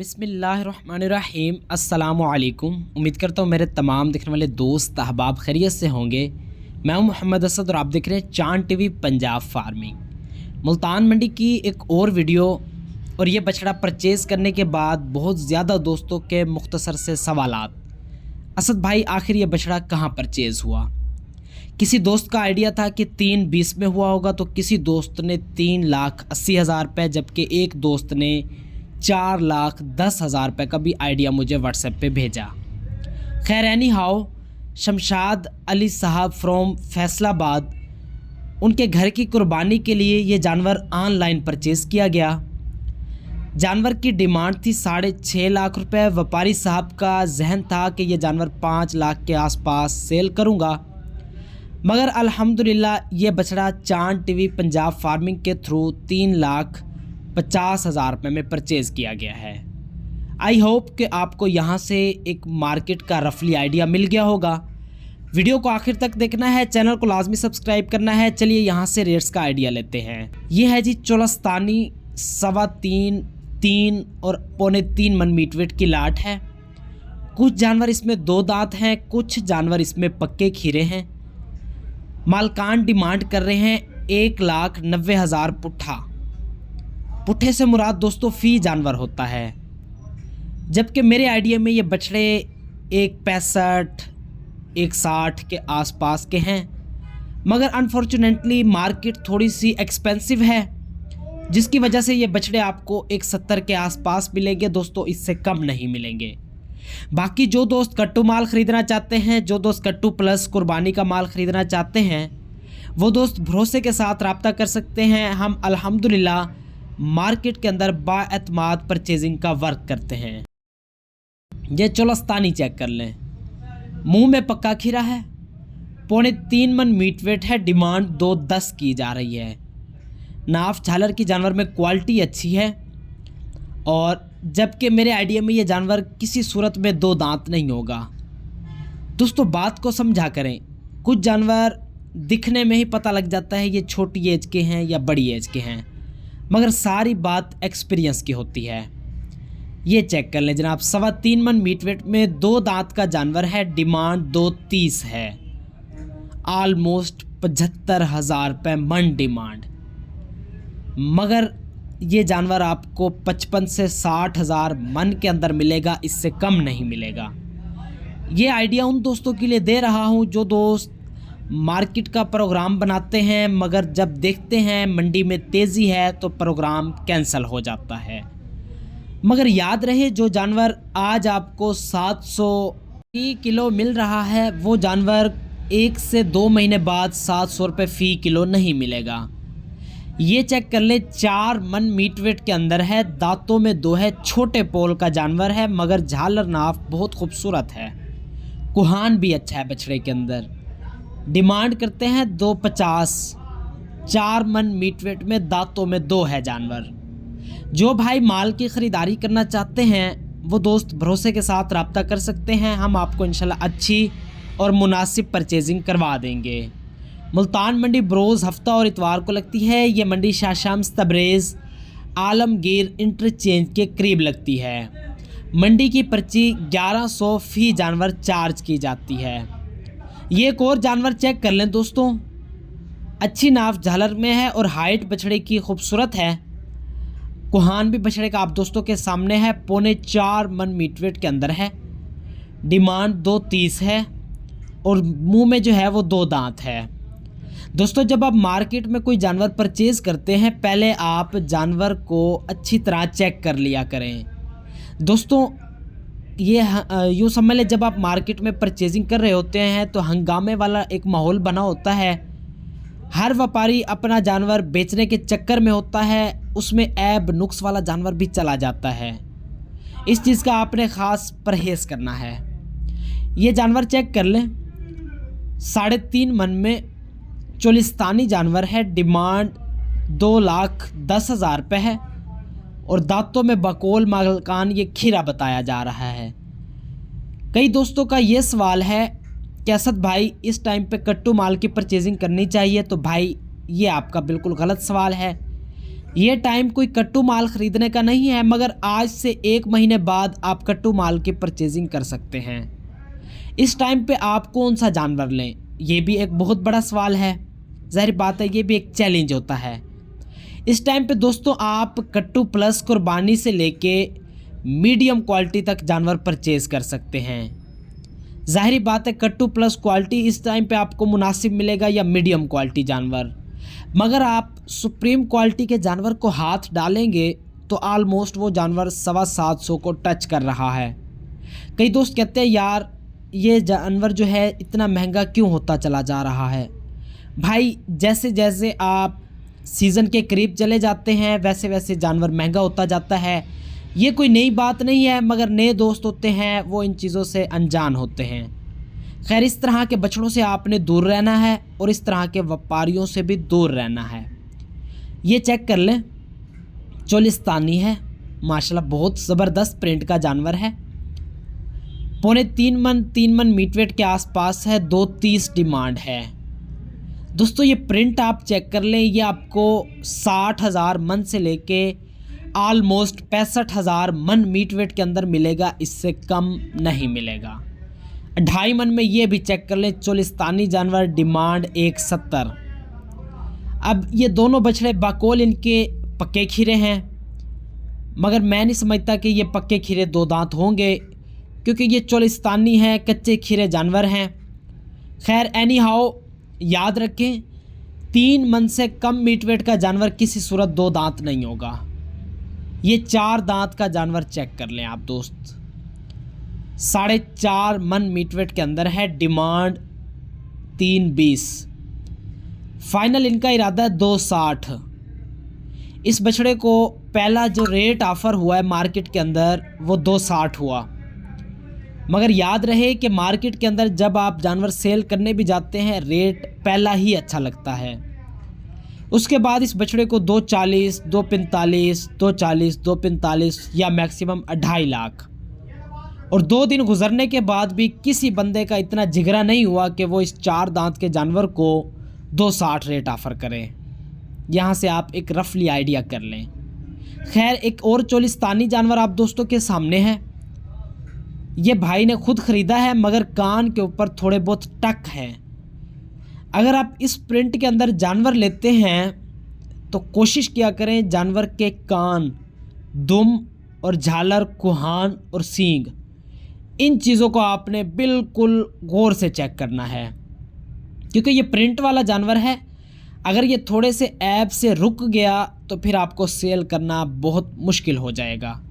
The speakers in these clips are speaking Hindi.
बिस्मिल्लाहिर्रहमानिर्रहीम अस्सलामुअलैकुम। उम्मीद करता हूँ मेरे तमाम देखने वाले दोस्त अहबाब खैरियत से होंगे। मैं हूँ मोहम्मद असद और आप देख रहे हैं चांद टीवी पंजाब फार्मिंग। मुल्तान मंडी की एक और वीडियो। और ये बछड़ा परचेज़ करने के बाद बहुत ज़्यादा दोस्तों के मुख्तसर से सवालात। असद भाई आखिर ये बछड़ा कहाँ परचेज़ हुआ? किसी दोस्त का आइडिया था कि 320 में हुआ होगा, तो किसी दोस्त ने 3,80,000 रुपये, जबकि एक दोस्त ने 4,10,000 रुपये का भी आइडिया मुझे व्हाट्सएप पे भेजा। खैर एनी हाउ, शमशाद अली साहब फ्रॉम फैसलाबाद, उनके घर की कुर्बानी के लिए ये जानवर ऑनलाइन परचेज़ किया गया। जानवर की डिमांड थी 6.5 लाख रुपए। व्यापारी साहब का जहन था कि ये जानवर 5 लाख के आसपास सेल करूँगा, मगर अल्हम्दुलिल्लाह ये बछड़ा चांद टीवी पंजाब फार्मिंग के थ्रू 3,50,000 रुपये में परचेज़ किया गया है। आई होप कि आपको यहाँ से एक मार्केट का रफली आइडिया मिल गया होगा। वीडियो को आखिर तक देखना है, चैनल को लाजमी सब्सक्राइब करना है। चलिए यहाँ से रेट्स का आइडिया लेते हैं। ये है जी चोलस्तानी 3.25, 3 और 3.25 मन मीट वेट की लाट है। कुछ जानवर इसमें 2 दांत हैं, कुछ जानवर इसमें पक्के खीरे हैं। मालकान डिमांड कर रहे हैं 1,90,000 पुट्ठा। पुट्ठे से मुराद दोस्तों फ़ी जानवर होता है, जबकि मेरे आइडिया में ये बछड़े 1,65, 1,60 के आसपास के हैं। मगर अनफॉर्चुनेटली मार्केट थोड़ी सी एक्सपेंसिव है, जिसकी वजह से ये बछड़े आपको 1,70 के आसपास मिलेंगे दोस्तों, इससे कम नहीं मिलेंगे। बाकी जो दोस्त कट्टू माल ख़रीदना चाहते हैं, जो दोस्त कट्टू प्लस कुर्बानी का माल ख़रीदना चाहते हैं, वो दोस्त भरोसे के साथ रब्ता कर सकते हैं। हम अल्हम्दुलिल्लाह मार्केट के अंदर बाएतमाद परचेजिंग का वर्क करते हैं। ये चोलस्तानी चेक कर लें, मुंह में पक्का खीरा है, 3.25 मन मीट वेट है। डिमांड 2,10 की जा रही है। नाफ झालर की जानवर में क्वालिटी अच्छी है, और जबकि मेरे आइडिया में ये जानवर किसी सूरत में 2 दांत नहीं होगा। दोस्तों बात को समझा करें, कुछ जानवर दिखने में ही पता लग जाता है ये छोटी एज के हैं या बड़ी एज के हैं, मगर सारी बात एक्सपीरियंस की होती है। ये चेक कर लें जनाब, 3.25 मन मीट वेट में 2 दांत का जानवर है। डिमांड 2,30 है। आलमोस्ट 75,000 रुपये मन डिमांड, मगर ये जानवर आपको 55 से 60,000 मन के अंदर मिलेगा, इससे कम नहीं मिलेगा। ये आइडिया उन दोस्तों के लिए दे रहा हूँ जो दोस्त मार्केट का प्रोग्राम बनाते हैं, मगर जब देखते हैं मंडी में तेज़ी है तो प्रोग्राम कैंसिल हो जाता है। मगर याद रहे, जो जानवर आज आपको 700 किलो मिल रहा है, वो जानवर 1 से 2 महीने बाद 700 रुपये फ़ी किलो नहीं मिलेगा। ये चेक कर ले, 4 मन मीट वेट के अंदर है, दांतों में 2 है, छोटे पोल का जानवर है, मगर झालर नाफ बहुत खूबसूरत है, कुहान भी अच्छा है बछड़े के अंदर। डिमांड करते हैं 2,50, 4 मन मीट वेट में, दांतों में 2 है जानवर। जो भाई माल की ख़रीदारी करना चाहते हैं वो दोस्त भरोसे के साथ रब्ता कर सकते हैं। हम आपको इंशाल्लाह अच्छी और मुनासिब परचेजिंग करवा देंगे। मुल्तान मंडी बरोज़ हफ्ता और इतवार को लगती है। ये मंडी शाह शम्स तबरेज़ आलमगीर इंटरचेंज के करीब लगती है। मंडी की पर्ची 1100 फ़ी जानवर चार्ज की जाती है। ये एक और जानवर चेक कर लें दोस्तों, अच्छी नाफ झालर में है और हाइट बछड़े की खूबसूरत है। कुहान भी बछड़े का आप दोस्तों के सामने है, 4.25 मन मीट वेट के अंदर है। डिमांड 2,30 है, और मुंह में जो है वो 2 दांत है। दोस्तों जब आप मार्केट में कोई जानवर परचेज़ करते हैं, पहले आप जानवर को अच्छी तरह चेक कर लिया करें। दोस्तों ये यूँ समझ लें, जब आप मार्केट में परचेजिंग कर रहे होते हैं तो हंगामे वाला एक माहौल बना होता है। हर व्यापारी अपना जानवर बेचने के चक्कर में होता है, उसमें ऐब नुक्स वाला जानवर भी चला जाता है। इस चीज़ का आपने ख़ास परहेज़ करना है। ये जानवर चेक कर लें, 3.5 मन में चोलिस्तानी जानवर है। डिमांड 2,10,000 रुपये है, और दांतों में बकोल मालकान ये खीरा बताया जा रहा है। कई दोस्तों का ये सवाल है कि असद भाई इस टाइम पे कट्टू माल की परचेजिंग करनी चाहिए, तो भाई ये आपका बिल्कुल गलत सवाल है। ये टाइम कोई कट्टू माल ख़रीदने का नहीं है, मगर आज से 1 महीने बाद आप कट्टू माल की परचेजिंग कर सकते हैं। इस टाइम पे आप कौन सा जानवर लें, ये भी एक बहुत बड़ा सवाल है। ज़ाहिर बात है ये भी एक चैलेंज होता है। इस टाइम पे दोस्तों आप कट्टू प्लस कुर्बानी से लेके मीडियम क्वालिटी तक जानवर परचेज़ कर सकते हैं। ज़ाहिर बात है कट्टू प्लस क्वालिटी इस टाइम पे आपको मुनासिब मिलेगा या मीडियम क्वालिटी जानवर, मगर आप सुप्रीम क्वालिटी के जानवर को हाथ डालेंगे तो आलमोस्ट वो जानवर 750 को टच कर रहा है। कई दोस्त कहते हैं यार ये जानवर जो है इतना महंगा क्यों होता चला जा रहा है। भाई जैसे जैसे आप सीज़न के करीब चले जाते हैं वैसे वैसे जानवर महंगा होता जाता है। ये कोई नई बात नहीं है, मगर नए दोस्त होते हैं वो इन चीज़ों से अनजान होते हैं। खैर इस तरह के बछड़ों से आपने दूर रहना है और इस तरह के व्यापारियों से भी दूर रहना है। ये चेक कर लें, चोलिस्तानी है माशाल्लाह, बहुत ज़बरदस्त प्रिंट का जानवर है। 3.25 मन मीट वेट के आसपास है, 230 डिमांड है। दोस्तों ये प्रिंट आप चेक कर लें, ये आपको 60,000 मन से लेके ऑलमोस्ट 65,000 मन मीट वेट के अंदर मिलेगा, इससे कम नहीं मिलेगा। 2.5 मन में ये भी चेक कर लें, चोलिस्तानी जानवर डिमांड 170। अब ये दोनों बछड़े बाकोल इनके पक्के खीरे हैं, मगर मैं नहीं समझता कि ये पक्के खीरे 2 दांत होंगे, क्योंकि ये चोलिस्तानी है, कच्चे खीरे जानवर हैं। खैर एनी हाउ याद रखें 3 मन से कम मीट वेट का जानवर किसी सूरत 2 दांत नहीं होगा। ये 4 दांत का जानवर चेक कर लें आप दोस्त, 4.5 मन मीट वेट के अंदर है, डिमांड 320। फाइनल इनका इरादा है 260। इस बछड़े को पहला जो रेट ऑफ़र हुआ है मार्केट के अंदर वो 260 हुआ, मगर याद रहे कि मार्केट के अंदर जब आप जानवर सेल करने भी जाते हैं रेट पहला ही अच्छा लगता है। उसके बाद इस बछड़े को 240, 245, 240, 245 या मैक्सिमम 2.5 लाख। और 2 दिन गुजरने के बाद भी किसी बंदे का इतना जिगरा नहीं हुआ कि वो इस 4 दांत के जानवर को 260 रेट ऑफ़र करें। यहाँ से आप एक रफली आइडिया कर लें। खैर एक और चोलिस्तानी जानवर आप दोस्तों के सामने है। ये भाई ने खुद ख़रीदा है, मगर कान के ऊपर थोड़े बहुत टक हैं। अगर आप इस प्रिंट के अंदर जानवर लेते हैं तो कोशिश किया करें जानवर के कान, दुम और झालर, कुहान और सींग, इन चीज़ों को आपने बिल्कुल गौर से चेक करना है, क्योंकि ये प्रिंट वाला जानवर है। अगर ये थोड़े से ऐब से रुक गया तो फिर आपको सेल करना बहुत मुश्किल हो जाएगा।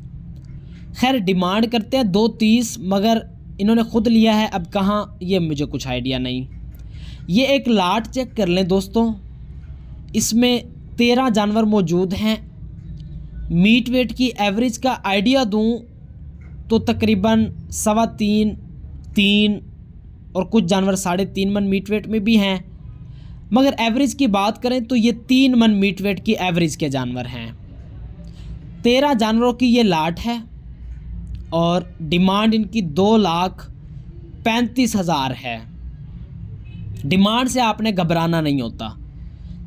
खैर डिमांड करते हैं 230, मगर इन्होंने ख़ुद लिया है, अब कहाँ ये मुझे कुछ आइडिया नहीं। ये एक लाट चेक कर लें दोस्तों, इसमें 13 जानवर मौजूद हैं। मीट वेट की एवरेज का आइडिया दूं तो तकरीबन 3.25, 3 और कुछ जानवर 3.5 मन मीट वेट में भी हैं, मगर एवरेज की बात करें तो ये 3 मन मीट वेट की एवरेज के जानवर हैं। 13 जानवरों की ये लाट है और डिमांड इनकी 2,35,000 है। डिमांड से आपने घबराना नहीं होता।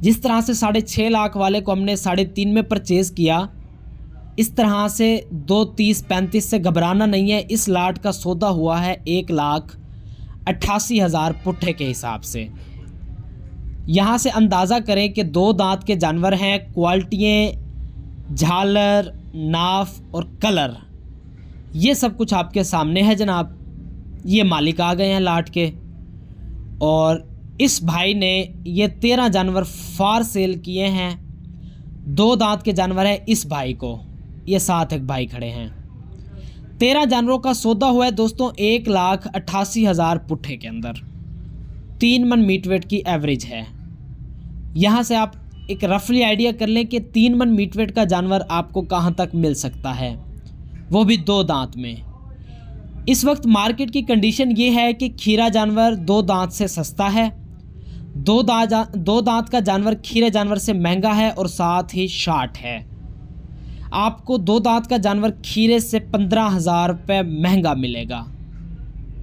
जिस तरह से 6.5 लाख वाले को हमने 3.5 में परचेज़ किया, इस तरह से 230-35 से घबराना नहीं है। इस लाट का सौदा हुआ है 1,88,000 पुट्ठे के हिसाब से। यहाँ से अंदाज़ा करें कि 2 दांत के जानवर हैं। क्वालिटियाँ, झालर, नाफ और कलर, ये सब कुछ आपके सामने है जनाब। ये मालिक आ गए हैं लाट के, और इस भाई ने ये 13 जानवर फार सेल किए हैं। 2 दांत के जानवर है इस भाई को, ये साथ एक भाई खड़े हैं। 13 जानवरों का सौदा हुआ है दोस्तों 1,88,000 पुट्ठे के अंदर। 3 मन मीट वेट की एवरेज है। यहाँ से आप एक रफली आइडिया कर लें कि 3 मन मीट वेट का जानवर आपको कहाँ तक मिल सकता है, वो भी 2 दांत में। इस वक्त मार्केट की कंडीशन ये है कि खीरा जानवर 2 दांत से सस्ता है, 2 दांत का जानवर खीरे जानवर से महंगा है और साथ ही शार्ट है। आपको 2 दांत का जानवर खीरे से 15,000 रुपये महंगा मिलेगा।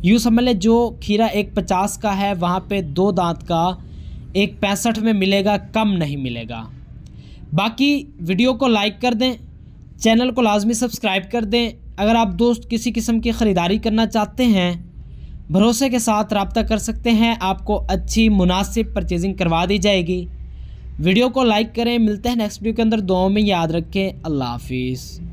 यूँ समझ लें जो खीरा 1,50 का है वहाँ पे 2 दांत का 1,65 में मिलेगा, कम नहीं मिलेगा। बाकी वीडियो को लाइक कर दें, चैनल को लाजमी सब्सक्राइब कर दें। अगर आप दोस्त किसी किस्म की ख़रीदारी करना चाहते हैं, भरोसे के साथ रब्ता कर सकते हैं, आपको अच्छी मुनासिब परचेजिंग करवा दी जाएगी। वीडियो को लाइक करें। मिलते हैं नेक्स्ट वीडियो के अंदर। दुआओं में याद रखें। अल्लाह हाफिज़।